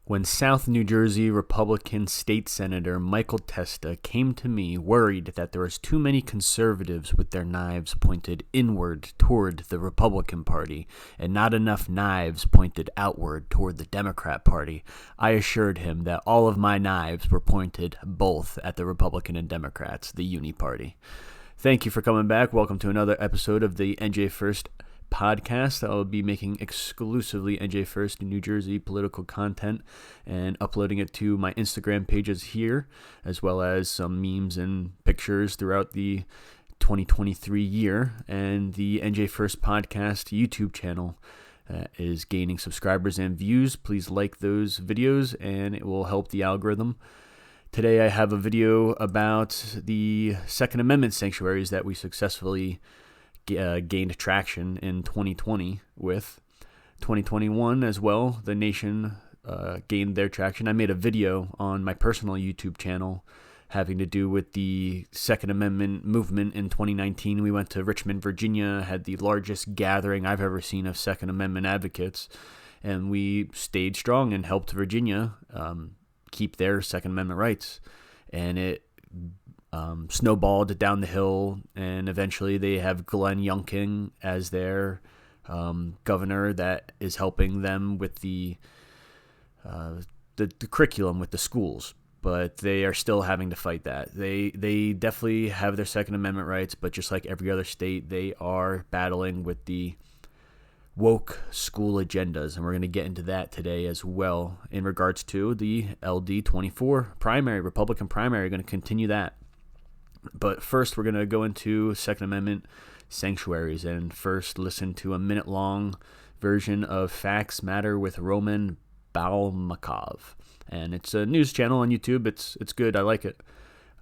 When South New Jersey Republican State Senator Michael Testa came to me worried that there was too many conservatives with their knives pointed inward toward the Republican Party and not enough knives pointed outward toward the Democrat Party, I assured him that all of my knives were pointed both at the Republican and Democrats, the Uni Party. Thank you for coming back. Welcome to another episode of the NJ1ST podcast. I will be making exclusively NJ1ST New Jersey political content and uploading it to my Instagram pages here, as well as some memes and pictures throughout the 2023 year. And the NJ1ST podcast YouTube channel is gaining subscribers and views. Please like those videos and it will help the algorithm. Today I have a video about the Second Amendment sanctuaries that we successfully gained traction in 2020 with. 2021 as well, the nation gained their traction. I made a video on my personal YouTube channel having to do with the Second Amendment movement in 2019. We went to Richmond, Virginia, had the largest gathering I've ever seen of Second Amendment advocates, and we stayed strong and helped Virginia keep their Second Amendment rights. And it snowballed down the hill, and eventually they have Glenn Youngkin as their governor that is helping them with the curriculum with the schools. But they are still having to fight that. They definitely have their Second Amendment rights, but just like every other state, they are battling with the woke school agendas, and we're going to get into that today as well in regards to the LD24 primary, Republican primary. We're going to continue that. But first, we're going to go into Second Amendment sanctuaries and first listen to a minute-long version of Facts Matter with Roman Balmakov. And it's a news channel on YouTube. It's good. I like it.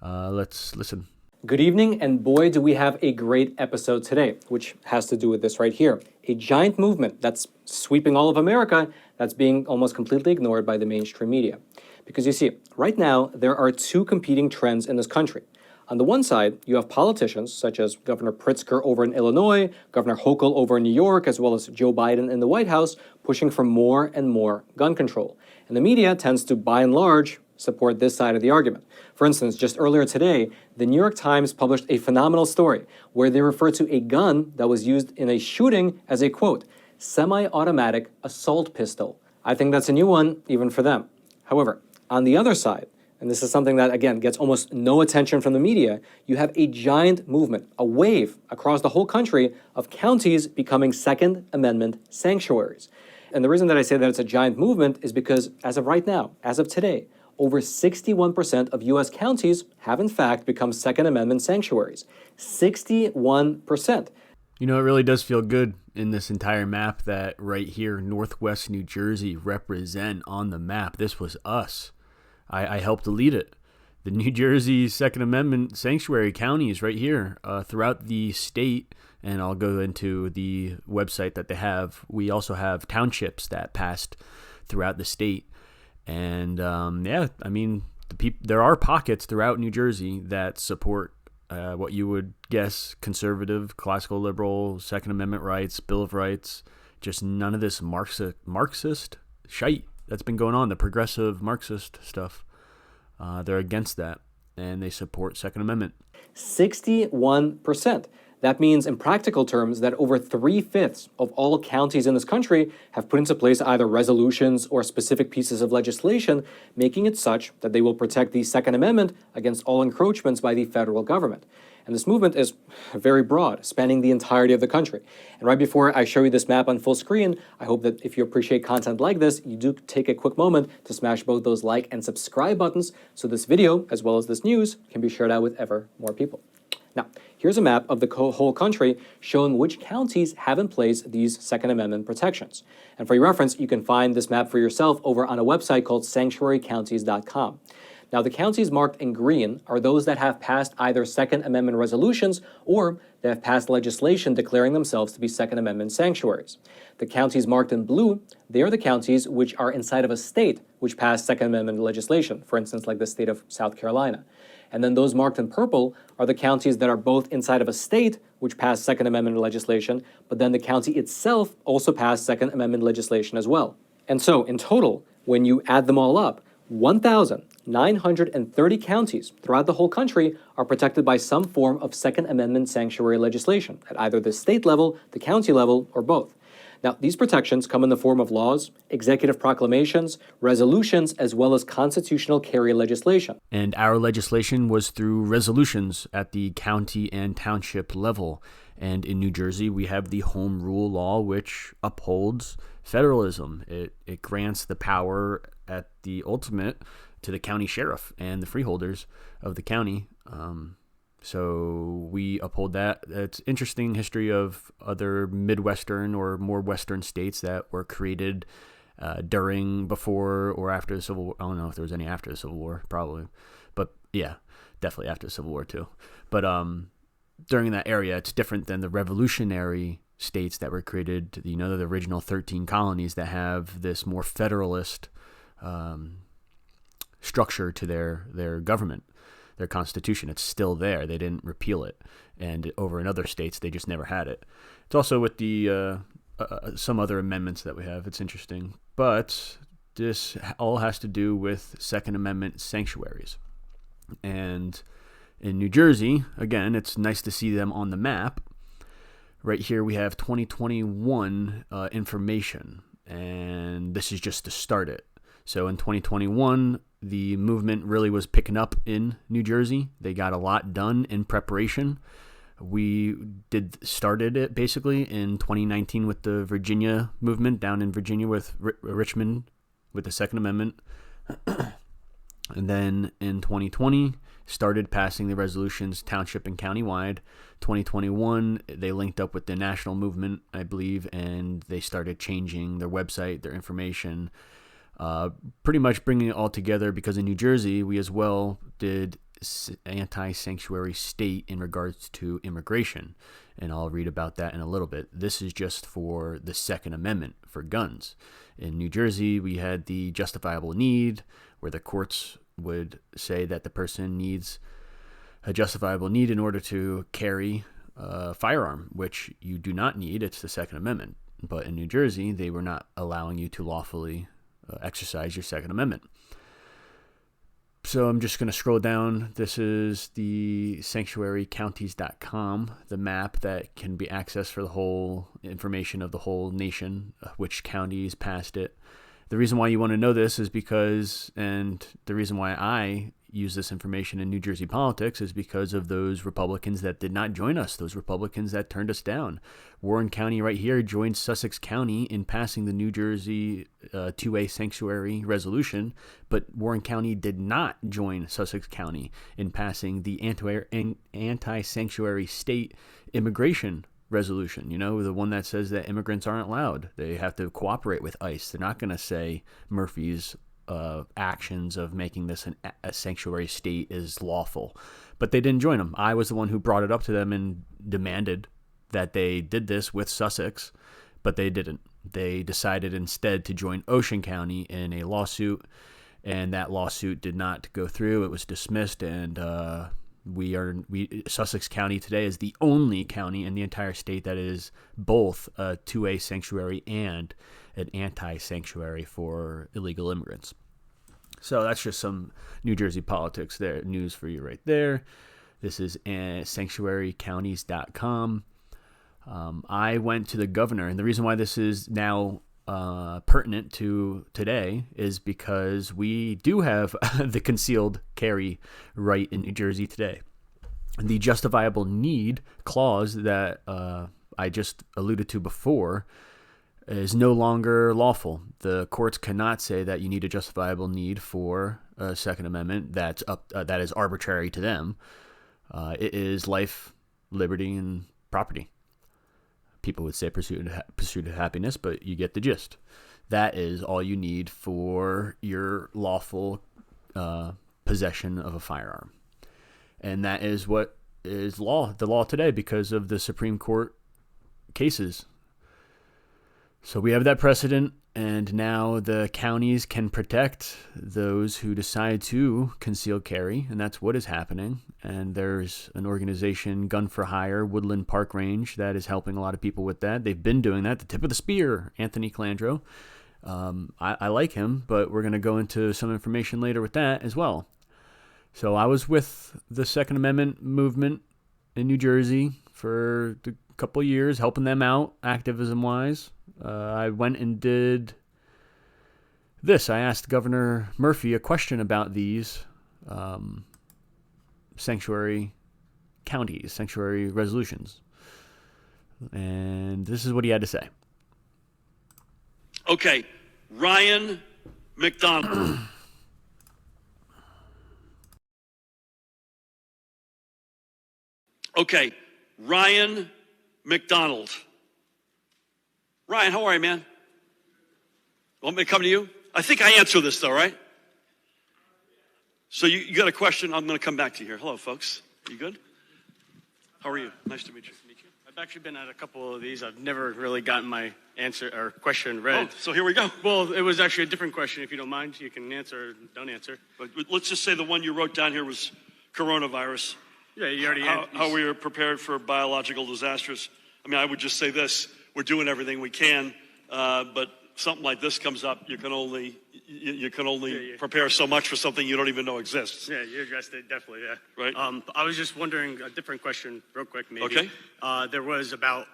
Let's listen. Good evening, and boy, do we have a great episode today, which has to do with this right here. A giant movement that's sweeping all of America that's being almost completely ignored by the mainstream media. Because you see, right now, there are two competing trends in this country. On the one side, you have politicians such as Governor Pritzker over in Illinois, Governor Hochul over in New York, as well as Joe Biden in the White House, pushing for more and more gun control. And the media tends to, by and large, support this side of the argument. For instance, just earlier today, the New York Times published a phenomenal story where they refer to a gun that was used in a shooting as a, quote, semi-automatic assault pistol. I think that's a new one, even for them. However, on the other side, and this is something that, again, gets almost no attention from the media, you have a giant movement, a wave across the whole country of counties becoming Second Amendment sanctuaries. And the reason that I say that it's a giant movement is because as of right now, as of today, over 61% of U.S. counties have in fact become Second Amendment sanctuaries. 61%. You know, it really does feel good in this entire map that right here, Northwest New Jersey represent on the map. This was us. I helped to lead it. The New Jersey Second Amendment sanctuary counties right here throughout the state, and I'll go into the website that they have. We also have townships that passed throughout the state. And there are pockets throughout New Jersey that support what you would guess conservative, classical liberal, Second Amendment rights, Bill of Rights, just none of this Marxist shite that's been going on, the progressive Marxist stuff. They're against that, and they support Second Amendment. 61%. That means, in practical terms, that over 3/5 of all counties in this country have put into place either resolutions or specific pieces of legislation, making it such that they will protect the Second Amendment against all encroachments by the federal government. And this movement is very broad, spanning the entirety of the country. And right before I show you this map on full screen, I hope that if you appreciate content like this, you do take a quick moment to smash both those like and subscribe buttons so this video, as well as this news, can be shared out with ever more people. Now, here's a map of the whole country showing which counties have in place these Second Amendment protections. And for your reference, you can find this map for yourself over on a website called sanctuarycounties.com. Now, the counties marked in green are those that have passed either Second Amendment resolutions or that have passed legislation declaring themselves to be Second Amendment sanctuaries. The counties marked in blue, they are the counties which are inside of a state which passed Second Amendment legislation, for instance, like the state of South Carolina. And then those marked in purple are the counties that are both inside of a state, which passed Second Amendment legislation, but then the county itself also passed Second Amendment legislation as well. And so, in total, when you add them all up, 1,930 counties throughout the whole country are protected by some form of Second Amendment sanctuary legislation at either the state level, the county level, or both. Now, these protections come in the form of laws, executive proclamations, resolutions, as well as constitutional carry legislation. And our legislation was through resolutions at the county and township level. And in New Jersey, we have the Home Rule Law, which upholds federalism. It grants the power at the ultimate to the county sheriff and the freeholders of the county. So we uphold that. It's interesting history of other Midwestern or more Western states that were created during, before, or after the Civil War. I don't know if there was any after the Civil War, probably. But yeah, definitely after the Civil War too. But during that area, it's different than the revolutionary states that were created, the original 13 colonies that have this more federalist structure to their government. Their constitution, it's still there. They didn't repeal it. And over in other states, they just never had it. It's also with the some other amendments that we have. It's interesting. But this all has to do with Second Amendment sanctuaries. And in New Jersey, again, it's nice to see them on the map. Right here we have 2021 information. And this is just to start it. So in 2021, the movement really was picking up in New Jersey. They got a lot done in preparation. We started it basically in 2019 with the Virginia movement down in Virginia with Richmond with the Second Amendment. And then in 2020, started passing the resolutions township and countywide. 2021, they linked up with the national movement, I believe, and they started changing their website, their information, pretty much bringing it all together, because in New Jersey, we as well did anti-sanctuary state in regards to immigration. And I'll read about that in a little bit. This is just for the Second Amendment for guns. In New Jersey, we had the justifiable need, where the courts would say that the person needs a justifiable need in order to carry a firearm, which you do not need. It's the Second Amendment. But in New Jersey, they were not allowing you to lawfully exercise your Second Amendment. So I'm just going to scroll down. This is the sanctuarycounties.com, the map that can be accessed for the whole information of the whole nation, which counties passed it. The reason why you want to know this is because, and the reason why I use this information in New Jersey politics is because of those Republicans that did not join us, those Republicans that turned us down. Warren County right here joined Sussex County in passing the New Jersey 2A sanctuary resolution, but Warren County did not join Sussex County in passing the anti-sanctuary state immigration resolution, the one that says that immigrants aren't allowed. They have to cooperate with ICE. They're not going to say Murphy's actions of making this a sanctuary state is lawful. But they didn't join them. I was the one who brought it up to them and demanded that they did this with Sussex, but they didn't. They decided instead to join Ocean County in a lawsuit, and that lawsuit did not go through. It was dismissed, and Sussex County today is the only county in the entire state that is both a 2A sanctuary and an anti-sanctuary for illegal immigrants. So that's just some New Jersey politics there, news for you right there. This is sanctuarycounties.com. I went to the governor, and the reason why this is now pertinent to today is because we do have the concealed carry right in New Jersey today. The justifiable need clause that I just alluded to before is no longer lawful. The courts cannot say that you need a justifiable need for a Second Amendment that is arbitrary to them. It is life, liberty, and property. People would say pursuit of happiness, but you get the gist. That is all you need for your lawful possession of a firearm. And that is what is the law today, because of the Supreme Court cases. So we have that precedent, and now the counties can protect those who decide to conceal carry, and that's what is happening. And there's an organization, Gun for Hire, Woodland Park Range, that is helping a lot of people with that. They've been doing that. The tip of the spear, Anthony Calandro. I like him, but we're going to go into some information later with that as well. So I was with the Second Amendment movement in New Jersey for a couple of years, helping them out activism-wise. I went and did this. I asked Governor Murphy a question about these sanctuary counties, sanctuary resolutions. And this is what he had to say. Okay, Ryan McDonald. Okay, Ryan McDonald. Ryan, how are you, man? Want me to come to you? I think I answer this, though, right? So you got a question? I'm going to come back to you here. Hello, folks. You good? How are you? Nice to meet you. I've actually been at a couple of these. I've never really gotten my answer or question read. Oh, so here we go. Well, it was actually a different question. If you don't mind, you can answer or don't answer. But let's just say the one you wrote down here was coronavirus. Yeah, you already how we are prepared for biological disasters. I mean, I would just say this. We're doing everything we can, but something like this comes up, you can only prepare so much for something you don't even know exists. Yeah, you addressed it, definitely, yeah. Right. I was just wondering, a different question, real quick, maybe. Okay. There was about,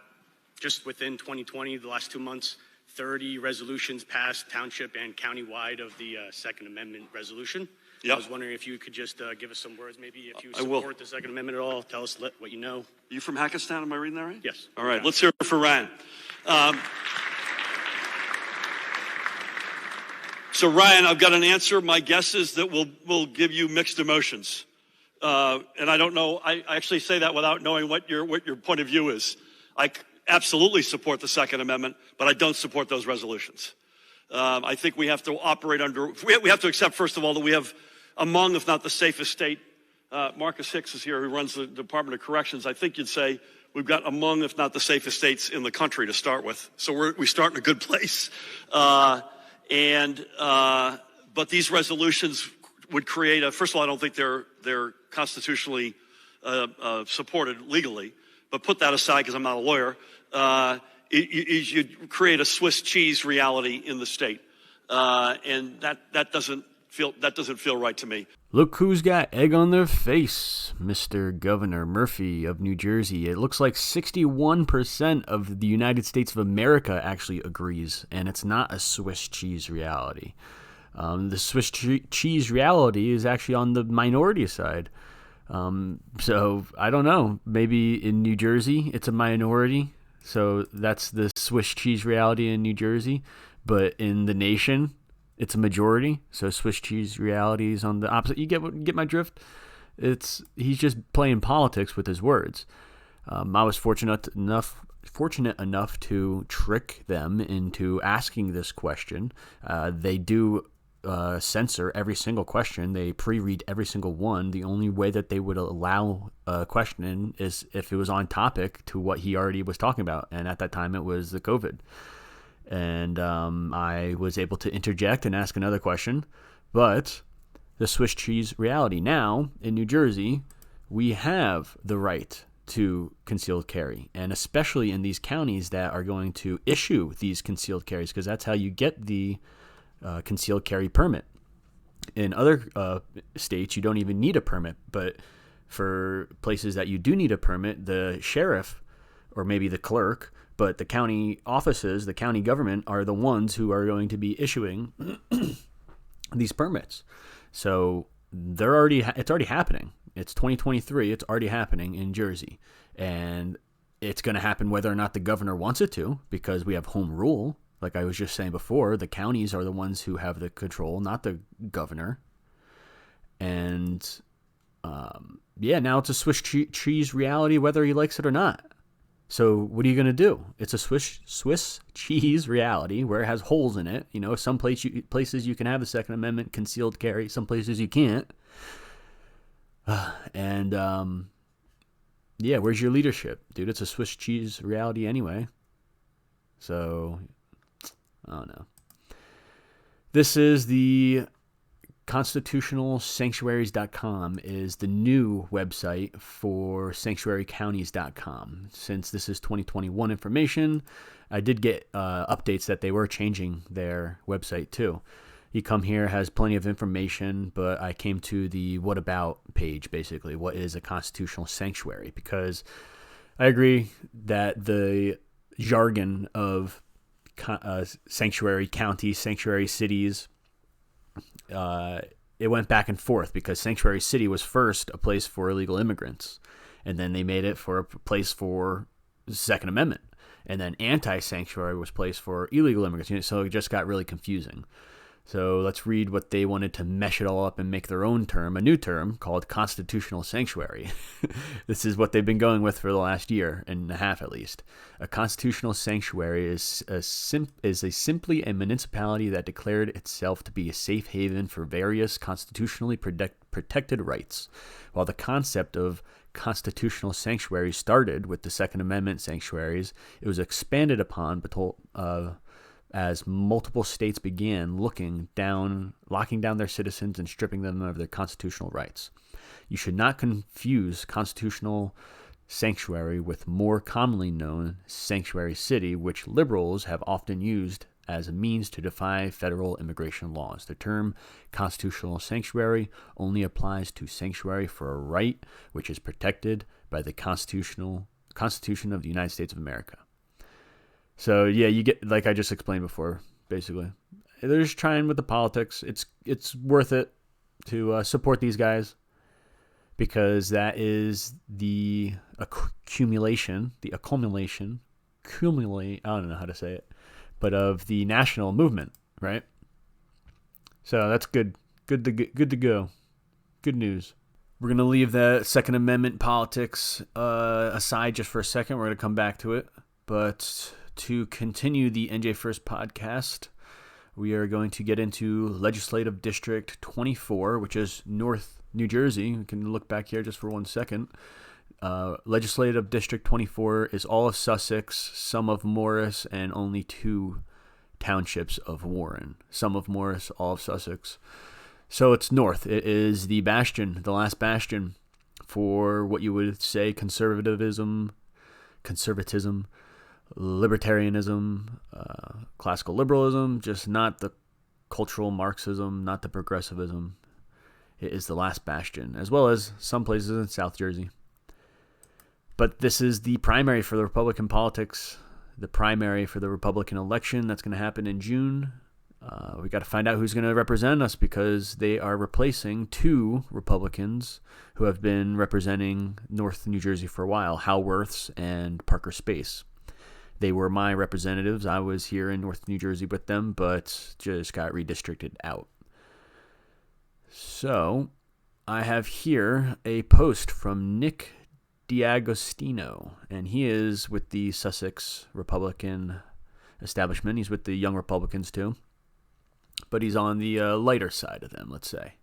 just within 2020, the last 2 months, 30 resolutions passed township and countywide of the Second Amendment resolution. Yep. I was wondering if you could just give us some words, maybe if you I will. support the Second Amendment at all, tell us what you know. Are you from Hackettstown? Am I reading that right? Yes. All right, let's hear it for Ryan. So Ryan, I've got an answer. My guess is that we'll give you mixed emotions. And I don't know, I actually say that without knowing what your point of view is. I absolutely support the Second Amendment, but I don't support those resolutions. I think we have to operate under, we have to accept, first of all, that we have among, if not the safest state. Marcus Hicks is here, who runs the Department of Corrections. I think you'd say we've got among, if not the safest states in the country to start with. So we start in a good place. But these resolutions would create first of all, I don't think they're constitutionally supported legally, but put that aside because I'm not a lawyer. You'd create a Swiss cheese reality in the state. And that doesn't feel right to me. Look who's got egg on their face, Mr. Governor Murphy of New Jersey. It looks like 61% of the United States of America actually agrees, and it's not a Swiss cheese reality. The Swiss cheese reality is actually on the minority side. So I don't know. Maybe in New Jersey it's a minority, so that's the Swiss cheese reality in New Jersey. But in the nation, it's a majority, so Swiss cheese reality is on the opposite. You get my drift? He's just playing politics with his words. I was fortunate enough to trick them into asking this question. They do censor every single question. They pre-read every single one. The only way that they would allow a question is if it was on topic to what he already was talking about, and at that time it was the COVID. And I was able to interject and ask another question. But the Swiss cheese reality now in New Jersey, we have the right to concealed carry, and especially in these counties that are going to issue these concealed carries, because that's how you get the concealed carry permit. In other states, you don't even need a permit, but for places that you do need a permit, the sheriff or maybe the clerk, but the county offices, the county government, are the ones who are going to be issuing these permits. So it's already happening. It's 2023. It's already happening in Jersey, and it's going to happen whether or not the governor wants it to, because we have home rule. Like I was just saying before, the counties are the ones who have the control, not the governor. And now it's a Swiss cheese reality, whether he likes it or not. So what are you going to do? It's a Swiss cheese reality where it has holes in it. Some places you can have the Second Amendment concealed carry, some places you can't. Where's your leadership, dude? It's a Swiss cheese reality anyway. So, I don't know. This is the constitutionalsanctuaries.com is the new website for sanctuarycounties.com. Since this is 2021 information, I did get updates that they were changing their website too. You come here, has plenty of information, but I came to the what about page, basically. What is a constitutional sanctuary? Because I agree that the jargon of sanctuary counties, sanctuary cities, it went back and forth because sanctuary city was first a place for illegal immigrants, and then they made it for a place for the Second Amendment, and then anti-sanctuary was place for illegal immigrants. So it just got really confusing. So let's read what they wanted to mesh it all up and make their own term, a new term called constitutional sanctuary. This is what they've been going with for the last year and a half at least. A constitutional sanctuary is simply a municipality that declared itself to be a safe haven for various constitutionally protected rights. While the concept of constitutional sanctuary started with the Second Amendment sanctuaries, it was expanded upon as multiple states began locking down their citizens and stripping them of their constitutional rights. You should not confuse constitutional sanctuary with more commonly known sanctuary city, which liberals have often used as a means to defy federal immigration laws. The term constitutional sanctuary only applies to sanctuary for a right which is protected by the Constitution of the United States of America. So yeah, you get, like I just explained before, basically. They're just trying with the politics. It's worth it to support these guys because that is the accumulation, I don't know how to say it, but of the national movement, right? So that's good to go. Good news. We're going to leave the Second Amendment politics aside just for a second. We're going to come back to it. But to continue the NJ1ST podcast, we are going to get into Legislative District 24, which is North New Jersey. We can look back here just for 1 second. Legislative District 24 is all of Sussex, some of Morris, and only 2 townships of Warren. Some of Morris, all of Sussex. So it's north. It is the bastion, the last bastion for what you would say conservatism, libertarianism, classical liberalism, just not the cultural Marxism, not the progressivism. It is the last bastion, as well as some places in South Jersey. But this is the primary for the Republican politics, the primary for the Republican election that's going to happen in June. We got to find out who's going to represent us because they are replacing 2 Republicans who have been representing North New Jersey for a while, Hal Worths and Parker Space. They were my representatives. I was here in North New Jersey with them, but just got redistricted out. So I have here a post from Nick D'Agostino, and he is with the Sussex Republican establishment. He's with the Young Republicans too, but he's on the lighter side of them, let's say.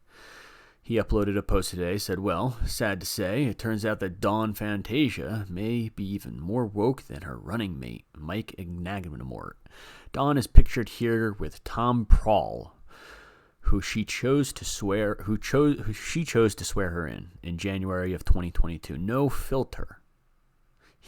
He uploaded a post today, said, well, sad to say, it turns out that Dawn Fantasia may be even more woke than her running mate, Mike Ignagmort. Dawn is pictured here with Tom Prohl, who she chose to swear her in January of 2022. No filter.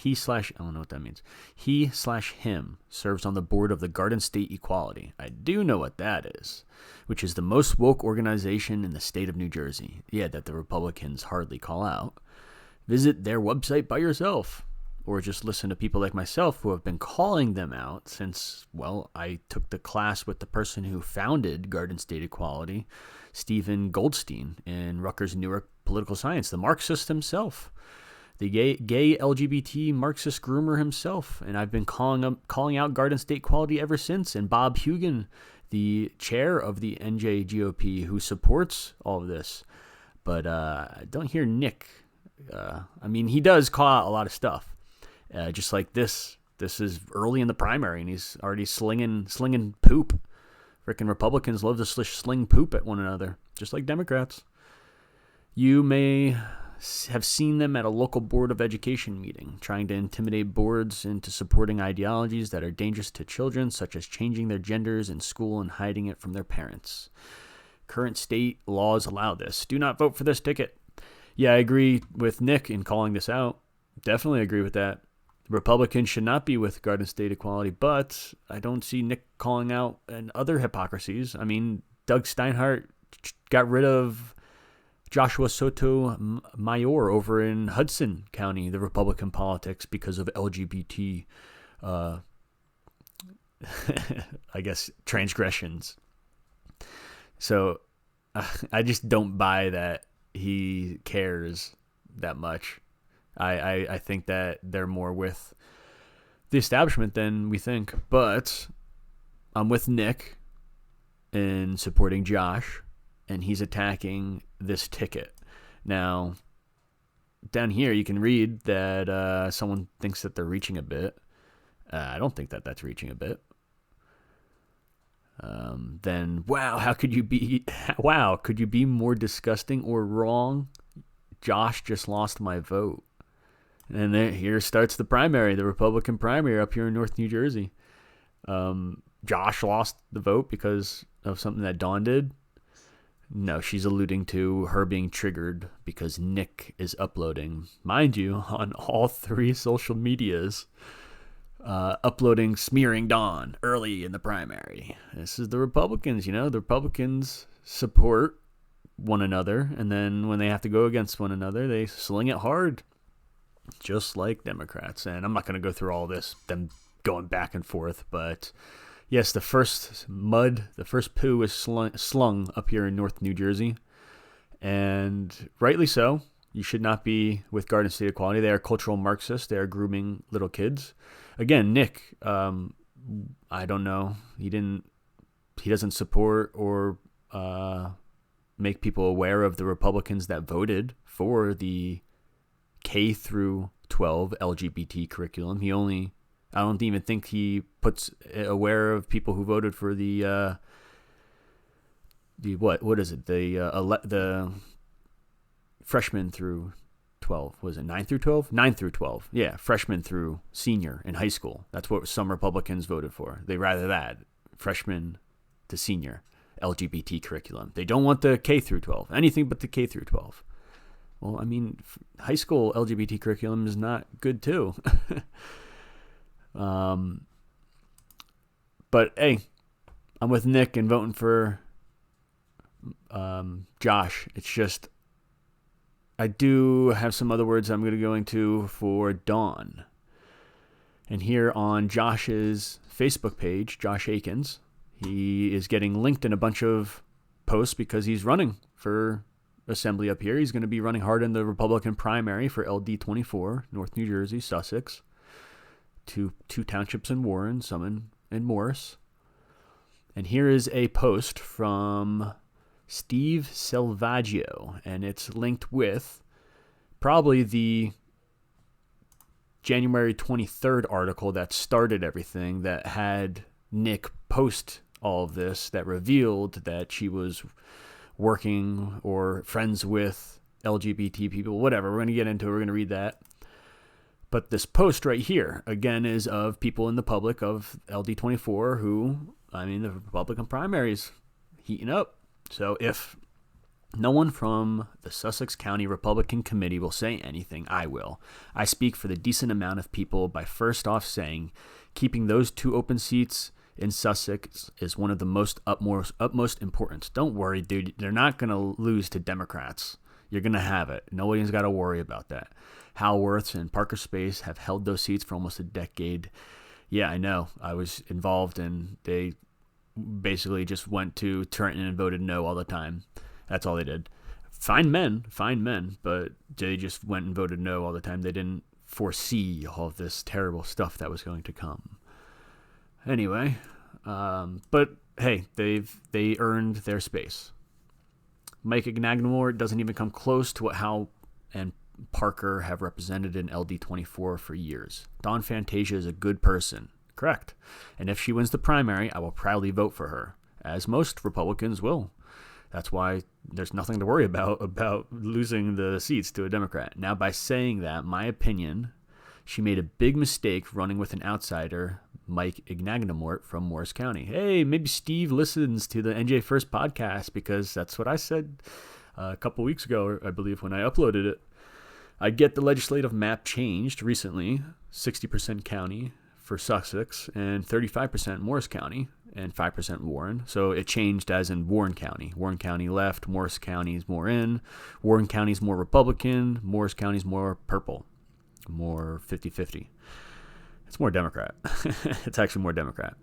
I don't know what that means. He/him serves on the board of the Garden State Equality. I do know what that is, which is the most woke organization in the state of New Jersey. Yeah, that the Republicans hardly call out. Visit their website by yourself, or just listen to people like myself who have been calling them out since, well, I took the class with the person who founded Garden State Equality, Stephen Goldstein, in Rutgers Newark Political Science, the Marxist himself. The gay LGBT Marxist groomer himself, and I've been calling out Garden State Equality ever since. And Bob Hugin, the chair of the NJGOP, who supports all of this, but I don't hear Nick. I mean, he does call out a lot of stuff, just like this. This is early in the primary, and he's already slinging poop. Frickin' Republicans love to sling poop at one another, just like Democrats. You may have seen them at a local Board of Education meeting, trying to intimidate boards into supporting ideologies that are dangerous to children, such as changing their genders in school and hiding it from their parents. Current state laws allow this. Do not vote for this ticket. Yeah, I agree with Nick in calling this out. Definitely agree with that. Republicans should not be with Garden State Equality, but I don't see Nick calling out and other hypocrisies. I mean, Doug Steinhardt got rid of Joshua Sotomayor over in Hudson County, the Republican politics, because of LGBT, I guess, transgressions. So I just don't buy that he cares that much. I think that they're more with the establishment than we think. But I'm with Nick in supporting Josh, and he's attacking this ticket. Now, down here you can read that someone thinks that they're reaching a bit. I don't think that that's reaching a bit. Then, wow, could you be more disgusting or wrong? Josh just lost my vote. And here starts the primary, the Republican primary up here in North New Jersey. Josh lost the vote because of something that Dawn did. No, she's alluding to her being triggered because Nick is uploading, mind you, on all 3 social medias, uploading smearing Dawn early in the primary. This is the Republicans, the Republicans support one another, and then when they have to go against one another, they sling it hard, just like Democrats. And I'm not going to go through all this, them going back and forth, but yes, the first poo is slung up here in North New Jersey, and rightly so. You should not be with Garden State Equality. They are cultural Marxists. They are grooming little kids. Again, Nick, I don't know. He doesn't support or make people aware of the Republicans that voted for the K through 12 LGBT curriculum. I don't even think he puts aware of people who voted for the what is it? The freshman through 12. Was it 9 through 12? 9 through 12. Yeah, freshman through senior in high school. That's what some Republicans voted for. They rather that, freshman to senior LGBT curriculum. They don't want the K through 12, anything but the K through 12. Well, I mean, high school LGBT curriculum is not good too. But hey, I'm with Nick and voting for Josh. It's just, I do have some other words I'm going to go into for Dawn. And here on Josh's Facebook page, Josh Akins, he is getting linked in a bunch of posts because he's running for assembly up here. He's going to be running hard in the Republican primary for LD24, North New Jersey, Sussex. Two townships in Warren, some in Morris. And here is a post from Steve Selvaggio, and it's linked with probably the January 23rd article that started everything, that had Nick post all of this, that revealed that she was working or friends with LGBT people, whatever. We're going to get into it. We're going to read that. But this post right here, again, is of people in the public of LD24 who, the Republican primaries heating up. So if no one from the Sussex County Republican Committee will say anything, I will. I speak for the decent amount of people by first off saying keeping those 2 open seats in Sussex is one of the utmost importance. Don't worry, dude. They're not going to lose to Democrats. You're going to have it. Nobody's got to worry about that. Hal Worths and Parker Space have held those seats for almost a decade. Yeah, I know. I was involved, and they basically just went to Trenton and voted no all the time. That's all they did. Fine men, but they just went and voted no all the time. They didn't foresee all of this terrible stuff that was going to come. Anyway, but hey, they earned their space. Mike Ignagnomore doesn't even come close to what Hal and Parker have represented in LD24 for years. Dawn Fantasia is a good person. Correct. And if she wins the primary, I will proudly vote for her, as most Republicans will. That's why there's nothing to worry about losing the seats to a Democrat. Now, by saying that, my opinion, she made a big mistake running with an outsider, Mike Ignagnamort from Morris County. Hey, maybe Steve listens to the NJ1ST podcast, because that's what I said a couple weeks ago, I believe, when I uploaded it. I get the legislative map changed recently, 60% county for Sussex and 35% Morris County and 5% Warren. So it changed as in Warren County. Warren County left, Morris County is more in. Warren County is more Republican, Morris County is more purple, more 50-50. It's more Democrat. It's actually more Democrat.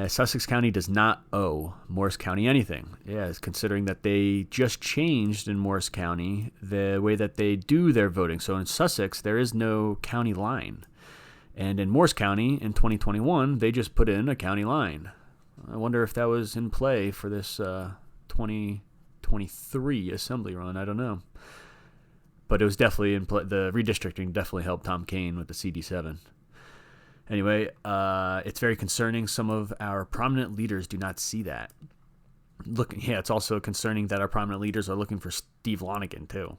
Sussex County does not owe Morris County anything. Yes, considering that they just changed in Morris County the way that they do their voting. So in Sussex, there is no county line. And in Morris County in 2021, they just put in a county line. I wonder if that was in play for this 2023 assembly run. I don't know. But it was definitely in play. The redistricting definitely helped Tom Kean with the CD7. Anyway, it's very concerning. Some of our prominent leaders do not see that. It's also concerning that our prominent leaders are looking for Steve Lonigan too.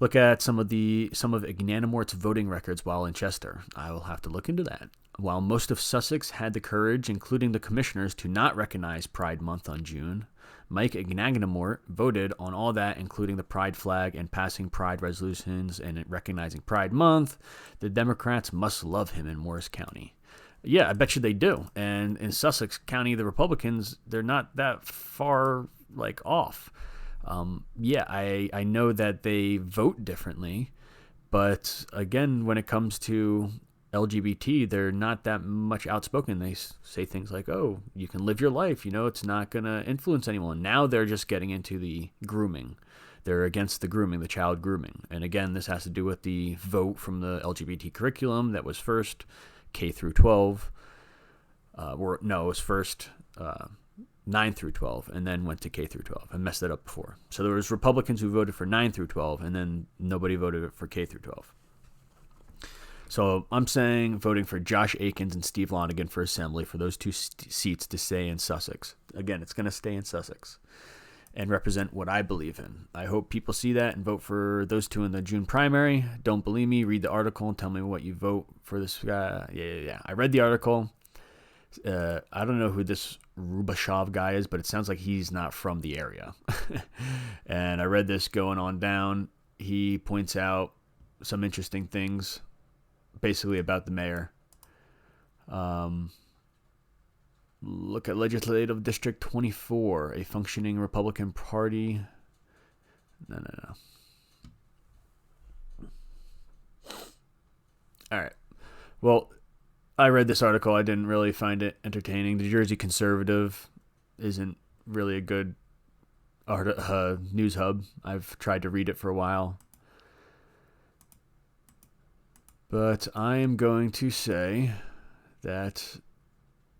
Look at some of Ignanamort's voting records while in Chester. I will have to look into that. While most of Sussex had the courage, including the commissioners, to not recognize Pride Month on June, Mike Ignanamort voted on all that, including the Pride flag and passing Pride resolutions and recognizing Pride Month. The Democrats must love him in Morris County. Yeah, I bet you they do. And in Sussex County, the Republicans, they're not that far off. I know that they vote differently, but again, when it comes to LGBT, they're not that much outspoken. They say things like, oh, you can live your life, it's not going to influence anyone. Now they're just getting into the grooming. They're against the grooming, the child grooming. And again, this has to do with the vote from the LGBT curriculum that was first K through 12. It was first 9 through 12, and then went to K through 12. I messed that up before. So there was Republicans who voted for 9 through 12, and then nobody voted for K through 12. So I'm saying voting for Josh Akins and Steve Lonigan for Assembly for those two seats to stay in Sussex. Again, it's going to stay in Sussex and represent what I believe in. I hope people see that and vote for those two in the June primary. Don't believe me? Read the article and tell me what you vote for this guy. Yeah. I read the article. I don't know who this Rubashov guy is, but it sounds like he's not from the area. And I read this going on down. He points out some interesting things, basically about the mayor. Look at Legislative District 24, a functioning Republican Party. No. All right. Well, I read this article. I didn't really find it entertaining. The Jersey Conservative isn't really a good news hub. I've tried to read it for a while. But I am going to say that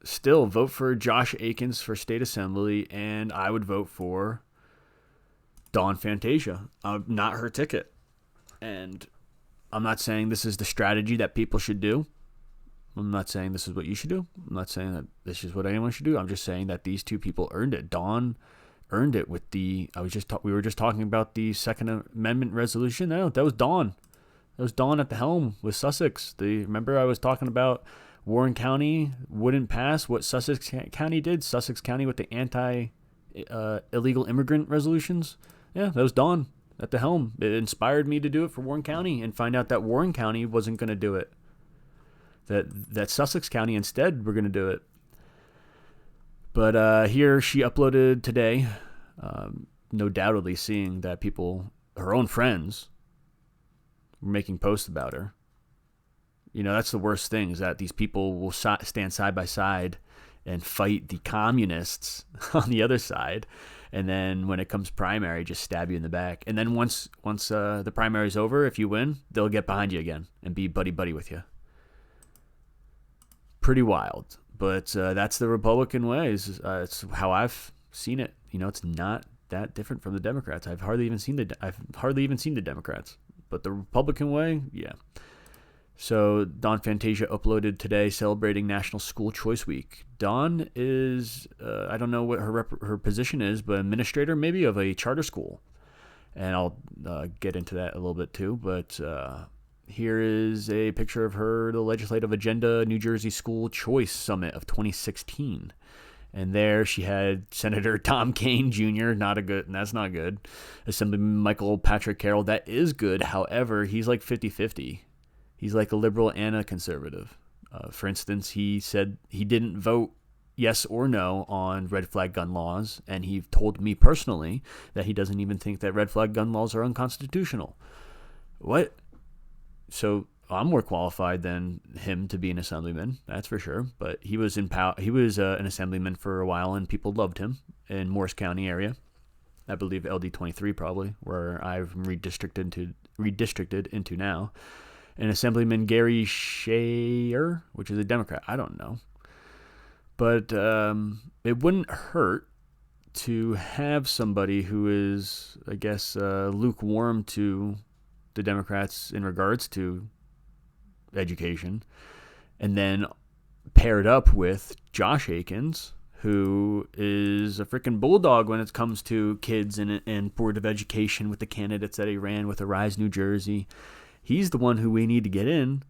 still vote for Josh Akins for State Assembly, and I would vote for Dawn Fantasia. Not her ticket. And I'm not saying this is the strategy that people should do. I'm not saying this is what you should do. I'm not saying that this is what anyone should do. I'm just saying that these two people earned it. Dawn earned it with we were just talking about the Second Amendment resolution. No, that was Dawn. That was Dawn at the helm with Sussex. Remember I was talking about Warren County wouldn't pass what Sussex County did? Sussex County with the anti-illegal immigrant resolutions? Yeah, that was Dawn at the helm. It inspired me to do it for Warren County and find out that Warren County wasn't going to do it. That Sussex County instead were going to do it. But here she uploaded today, no doubtedly seeing that her own friends, were making posts about her. That's the worst thing, is that these people will stand side by side and fight the communists on the other side. And then when it comes primary, just stab you in the back. And then once the primary's over, if you win, they'll get behind you again and be buddy-buddy with you. Pretty wild, but that's the Republican ways. It's how I've seen it. It's not that different from the Democrats. I've hardly even seen the Democrats, but the Republican way, yeah. So Dawn Fantasia uploaded today celebrating National School Choice Week. Dawn is I don't know what her position is, but administrator maybe of a charter school, and I'll get into that a little bit too. But Here is a picture of her, the Legislative Agenda New Jersey School Choice Summit of 2016. And there she had Senator Tom Kaine Jr. That's not good. Assemblyman Michael Patrick Carroll, that is good. However, he's like 50-50. He's like a liberal and a conservative. For instance, he said he didn't vote yes or no on red flag gun laws, and he told me personally that he doesn't even think that red flag gun laws are unconstitutional. What? So I'm more qualified than him to be an assemblyman, that's for sure. But he was an assemblyman for a while, and people loved him in Morris County area. I believe LD24 probably, where I've redistricted into now. And Assemblyman Gary Shayer, which is a Democrat. I don't know. But it wouldn't hurt to have somebody who is, I guess, lukewarm to the Democrats in regards to education, and then paired up with Josh Akins, who is a freaking bulldog when it comes to kids and Board of Education with the candidates that he ran with Arise New Jersey. He's the one who we need to get in.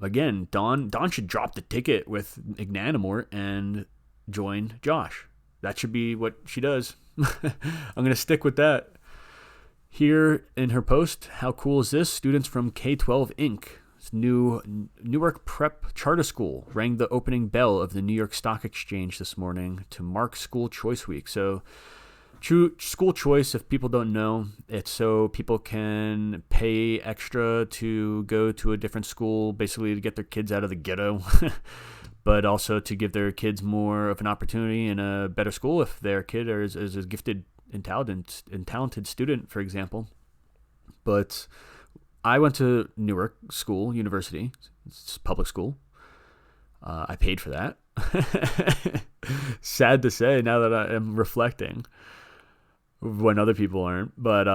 Again, Dawn should drop the ticket with Ignanamort and join Josh. That should be what she does. I'm going to stick with that. Here in her post, how cool is this? Students from K-12 Inc., Newark Prep Charter School, rang the opening bell of the New York Stock Exchange this morning to mark School Choice Week. So school choice, if people don't know, it's so people can pay extra to go to a different school, basically to get their kids out of the ghetto, but also to give their kids more of an opportunity in a better school if their kid is a gifted and talented student, for example. But I went to Newark School University. It's public school. I paid for that. Sad to say now that I am reflecting, when other people aren't. But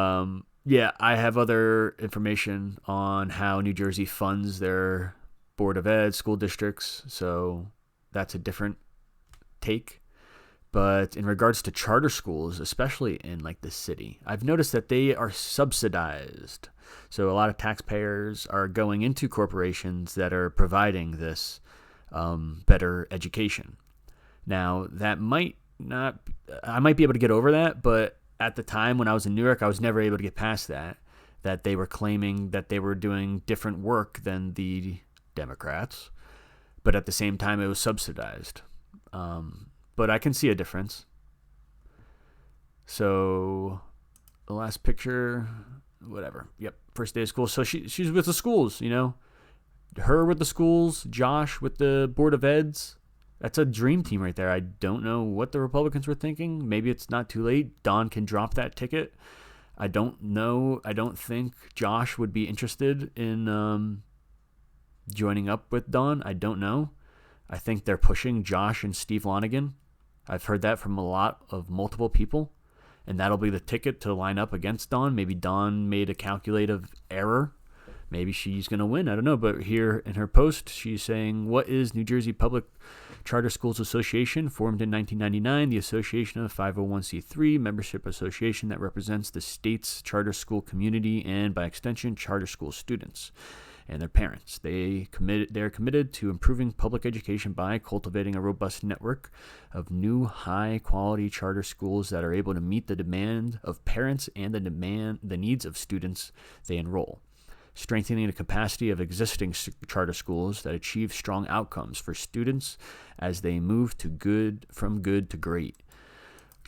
yeah, I have other information on how New Jersey funds their Board of Ed school districts, so that's a different take. But in regards to charter schools, especially in like the city, I've noticed that they are subsidized. So a lot of taxpayers are going into corporations that are providing this better education. Now, that might not, I might be able to get over that, but at the time when I was in Newark, I was never able to get past that they were claiming that they were doing different work than the Democrats, but at the same time, it was subsidized. But I can see a difference. So the last picture, whatever. Yep, first day of school. So she's with the schools, you know. Her with the schools, Josh with the Board of Eds. That's a dream team right there. I don't know what the Republicans were thinking. Maybe it's not too late. Dawn can drop that ticket. I don't know. I don't think Josh would be interested in joining up with Dawn. I don't know. I think they're pushing Josh and Steve Lonigan. I've heard that from multiple people, and that'll be the ticket to line up against Dawn. Maybe Dawn made a calculative error. Maybe she's going to win. I don't know. But here in her post, she's saying, what is New Jersey Public Charter Schools Association? Formed in 1999, the association of 501c3 membership association that represents the state's charter school community and, by extension, charter school students and their parents. They're committed to improving public education by cultivating a robust network of new high-quality charter schools that are able to meet the demand of parents and the needs of students they enroll, strengthening the capacity of existing charter schools that achieve strong outcomes for students as they move from good to great.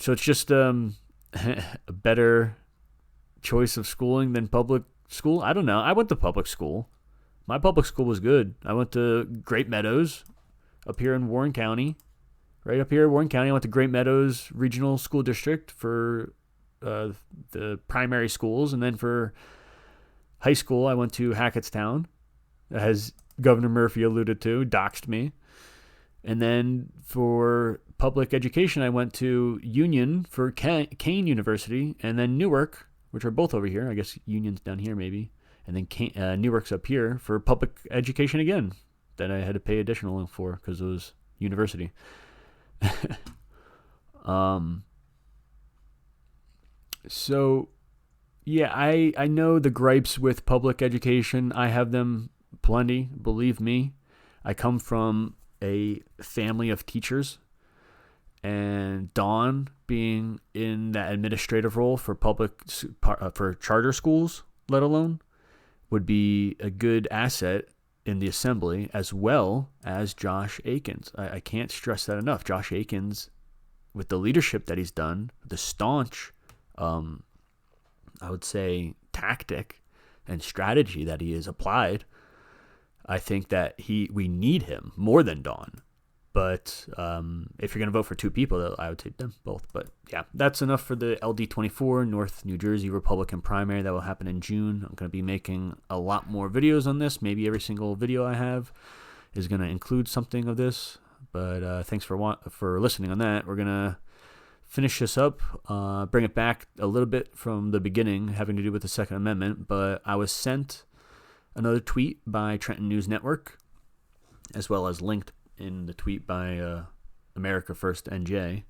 So it's just a better choice of schooling than public school. I don't know. I went to public school. My public school was good. I went to Great Meadows up here in Warren County. Right up here in Warren County, I went to Great Meadows Regional School District for the primary schools. And then for high school, I went to Hackettstown, as Governor Murphy alluded to, doxed me. And then for public education, I went to Union for Kane University, and then Newark, which are both over here. I guess Union's down here maybe. And then Newark's up here for public education again, that I had to pay additional for because it was university. So Yeah, I know the gripes with public education. I have them plenty, believe me. I come from a family of teachers, and Dawn being in that administrative role for for charter schools, let alone, would be a good asset in the assembly, as well as Josh Akins. I can't stress that enough. Josh Akins, with the leadership that he's done, the staunch, I would say, tactic and strategy that he has applied, I think that we need him more than Dawn. But if you're going to vote for two people, I would take them both. But yeah, that's enough for the LD24 North New Jersey Republican primary that will happen in June. I'm going to be making a lot more videos on this. Maybe every single video I have is going to include something of this. But thanks for listening on that. We're going to finish this up, bring it back a little bit from the beginning, having to do with the Second Amendment. But I was sent another tweet by Trenton News Network, as well as linked in the tweet by America First NJ.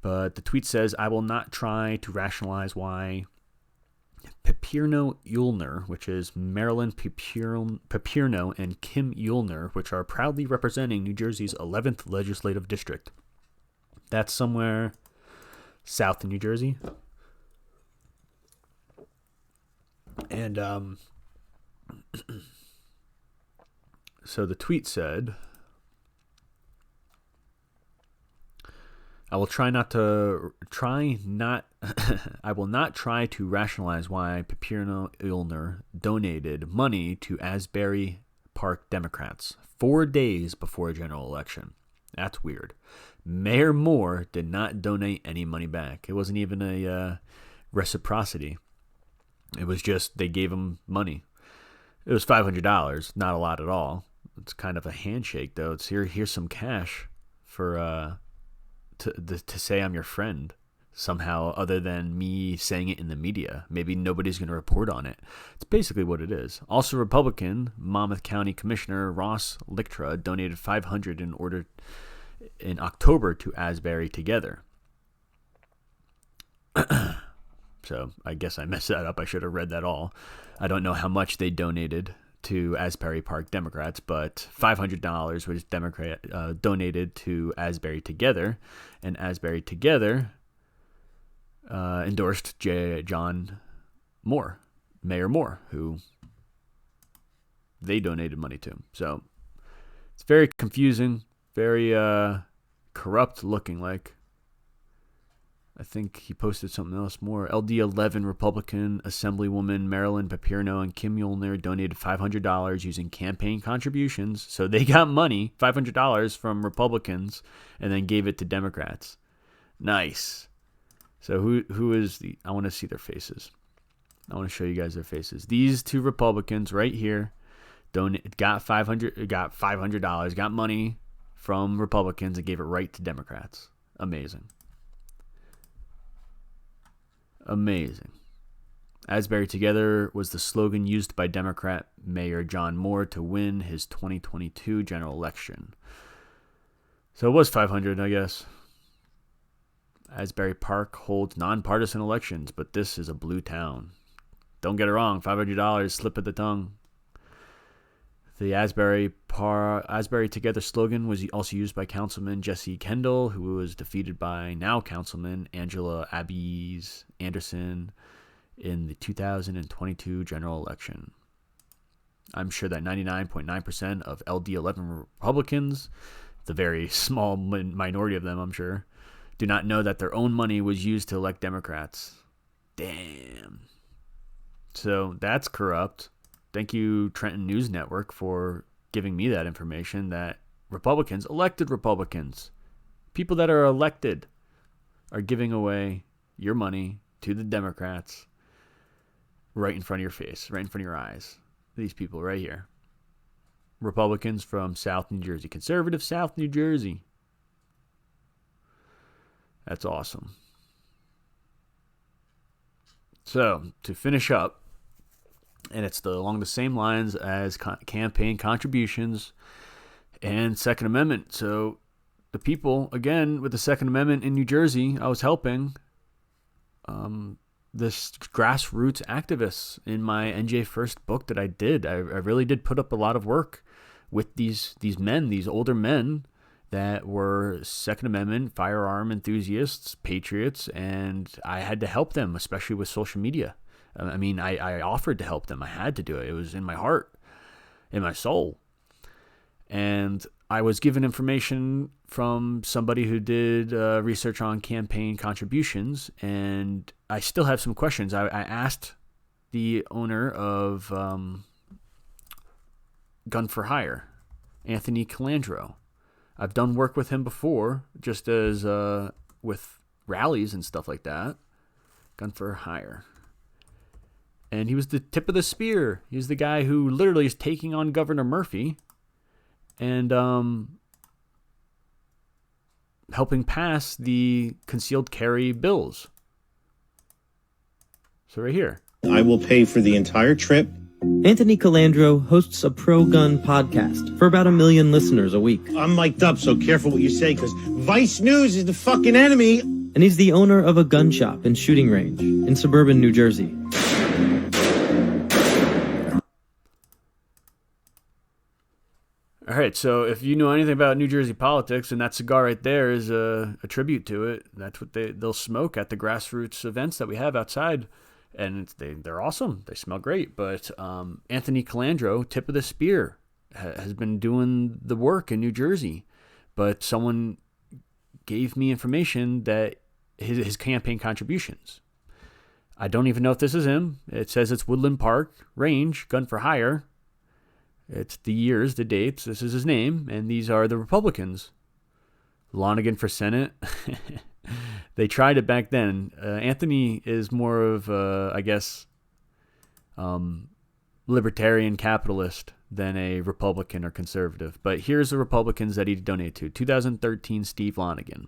But the tweet says, I will not try to rationalize why Pepierno Ullner, which is Marilyn Pepierno and Kim Ullner, which are proudly representing New Jersey's 11th legislative district. That's somewhere south in New Jersey. And so the tweet said, I will not try to rationalize why Pepierno Ullner donated money to Asbury Park Democrats 4 days before a general election. That's weird. Mayor Moore did not donate any money back. It wasn't even a reciprocity. It was just they gave him money. It was $500, not a lot at all. It's kind of a handshake, though. It's here's some cash for to say I'm your friend somehow, other than me saying it in the media. Maybe nobody's going to report on it. It's basically what it is. Also, Republican Monmouth County Commissioner Ross Lichtra donated $500 in October to Asbury Together. So I guess I messed that up. I should have read that all. I don't know how much they donated to Asbury Park Democrats, but $500 was donated to Asbury Together, and Asbury Together endorsed John Moore, Mayor Moore, who they donated money to. So it's very confusing, very corrupt looking like. I think he posted something else more. LD11 Republican Assemblywoman Marilyn Pepierno and Kim Ullner donated $500 using campaign contributions. So they got money, $500 from Republicans, and then gave it to Democrats. Nice. So who is the... I want to see their faces. I want to show you guys their faces. These two Republicans right here got $500, got money from Republicans and gave it right to Democrats. Amazing. Amazing. Asbury Together was the slogan used by Democrat Mayor John Moore to win his 2022 general election. So it was 500, I guess. Asbury Park holds nonpartisan elections, but this is a blue town. Don't get it wrong, $500, slip of the tongue. The Asbury Together slogan was also used by Councilman Jesse Kendall, who was defeated by now Councilman Angela Abbeys Anderson in the 2022 general election. I'm sure that 99.9% of LD11 Republicans, the very small minority of them, I'm sure, do not know that their own money was used to elect Democrats. Damn. So that's corrupt. Thank you, Trenton News Network, for giving me that information that elected Republicans, people that are elected, are giving away your money to the Democrats right in front of your face, right in front of your eyes. These people right here. Republicans from South New Jersey, conservative South New Jersey. That's awesome. So, to finish up, and it's along the same lines as campaign contributions and Second Amendment. So the people, again, with the Second Amendment in New Jersey, I was helping. this grassroots activists in my NJ1ST book that I did. I really did put up a lot of work with these men, these older men that were Second Amendment, firearm enthusiasts, patriots, and I had to help them, especially with social media. I mean, I offered to help them. I had to do it. It was in my heart, in my soul. And I was given information from somebody who did research on campaign contributions, and I still have some questions. I asked the owner of Gun for Hire, Anthony Calandro. I've done work with him before, just as with rallies and stuff like that. Gun for Hire. And he was the tip of the spear. He was the guy who literally is taking on Governor Murphy and helping pass the concealed carry bills. So right here. I will pay for the entire trip. Anthony Calandro hosts a pro-gun podcast for about 1 million listeners a week. I'm mic'd up, so careful what you say, because Vice News is the fucking enemy. And he's the owner of a gun shop and shooting range in suburban New Jersey. All right, so if you know anything about New Jersey politics, and that cigar right there is a tribute to it, that's what they'll smoke at the grassroots events that we have outside. And they're awesome. They smell great. But Anthony Calandro, tip of the spear, has been doing the work in New Jersey. But someone gave me information that his campaign contributions. I don't even know if this is him. It says it's Woodland Park Range, Gun for Hire. It's the years, the dates. This is his name. And these are the Republicans. Lonigan for Senate. They tried it back then. Anthony is more of, I guess, libertarian capitalist than a Republican or conservative. But here's the Republicans that he donated to. 2013, Steve Lonigan.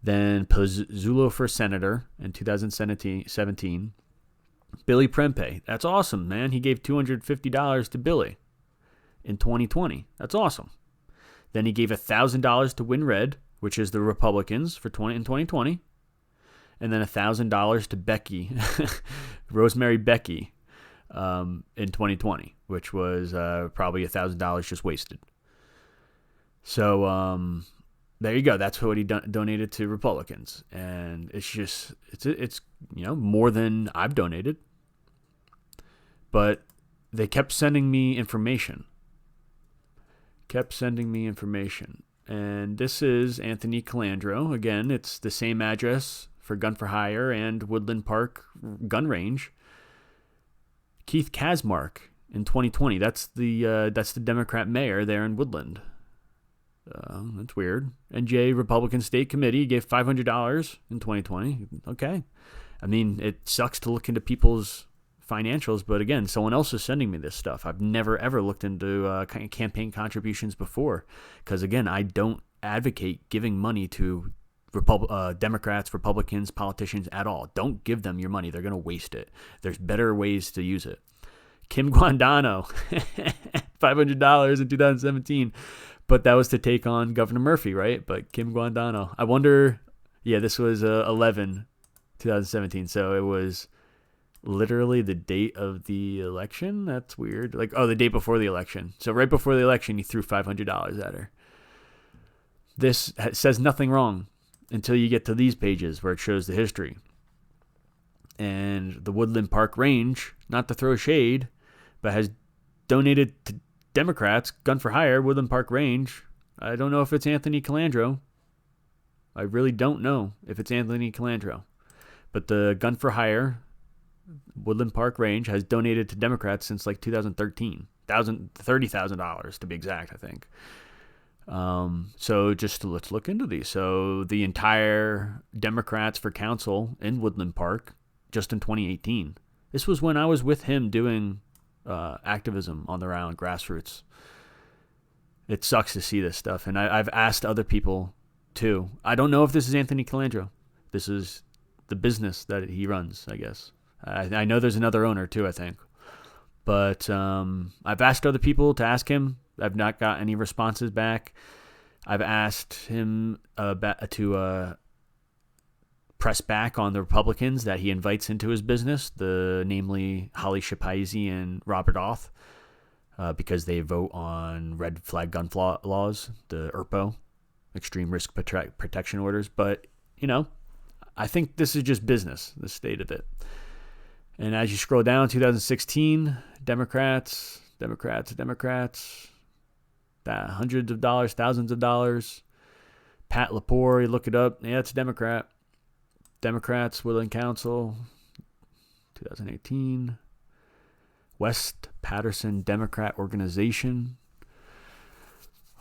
Then Pizzulo for Senator in 2017. Billy Prempe. That's awesome, man. He gave $250 to Billy in 2020. That's awesome. Then he gave $1,000 to Win Red, which is the Republicans in 2020, and then $1,000 to Becky, Rosemary Becky, in 2020, which was probably $1,000 just wasted. So there you go. That's what he donated to Republicans, and it's more than I've donated. But they kept sending me information. And this is Anthony Calandro. Again, it's the same address for Gun for Hire and Woodland Park Gun Range. Keith Kasmark in 2020. That's the Democrat mayor there in Woodland. That's weird. NJ Republican State Committee gave $500 in 2020. Okay. I mean, it sucks to look into people's financials, but again, someone else is sending me this stuff. I've never ever looked into campaign contributions before, because again, I don't advocate giving money to Democrats, Republicans, politicians at all. Don't give them your money. They're going to waste it. There's better ways to use it. Kim Guandano, $500 in 2017, but that was to take on Governor Murphy, right? But Kim Guandano, I wonder, this was 2017, so it was literally the date of the election. That's weird. The day before the election. So right before the election, he threw $500 at her. This says nothing wrong until you get to these pages where it shows the history. And the Woodland Park Range, not to throw shade, but has donated to Democrats, Gun for Hire, Woodland Park Range. I don't know if it's Anthony Calandro. I really don't know if it's Anthony Calandro. But the Gun for Hire, Woodland Park Range, has donated to Democrats since 2013. $30,000 to be exact, I think. So let's look into these. So the entire Democrats for Council in Woodland Park, just in 2018. This was when I was with him doing activism on the ground, grassroots. It sucks to see this stuff, and I've asked other people too. I don't know if this is Anthony Calandro. This is the business that he runs, I guess. I know there's another owner too, I think. But I've asked other people to ask him. I've not got any responses back. I've asked him to press back on the Republicans that he invites into his business, namely Holly Shapaisi and Robert Oth, because they vote on red flag gun laws, the ERPO, extreme risk protection orders. But, I think this is just business, the state of it. And as you scroll down, 2016, Democrats, hundreds of dollars, thousands of dollars. Pat Lepore, you look it up. Yeah, it's a Democrat. Democrats, Woodland Council, 2018. West Patterson Democrat Organization.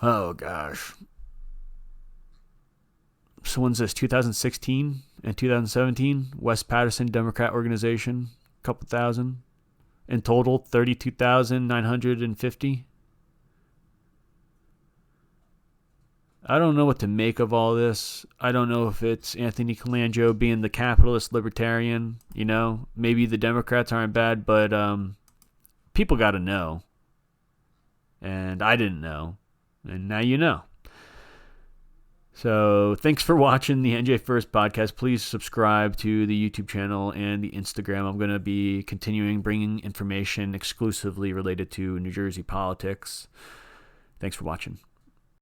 Oh, gosh. So when's this? 2016 and 2017? West Patterson Democrat Organization, a couple thousand. In total, 32,950. I don't know what to make of all this. I don't know if it's Anthony Colangio being the capitalist libertarian. Maybe the Democrats aren't bad, but people got to know. And I didn't know. And now you know. So thanks for watching the NJ1ST podcast. Please subscribe to the YouTube channel and the Instagram. I'm going to be continuing bringing information exclusively related to New Jersey politics. Thanks for watching.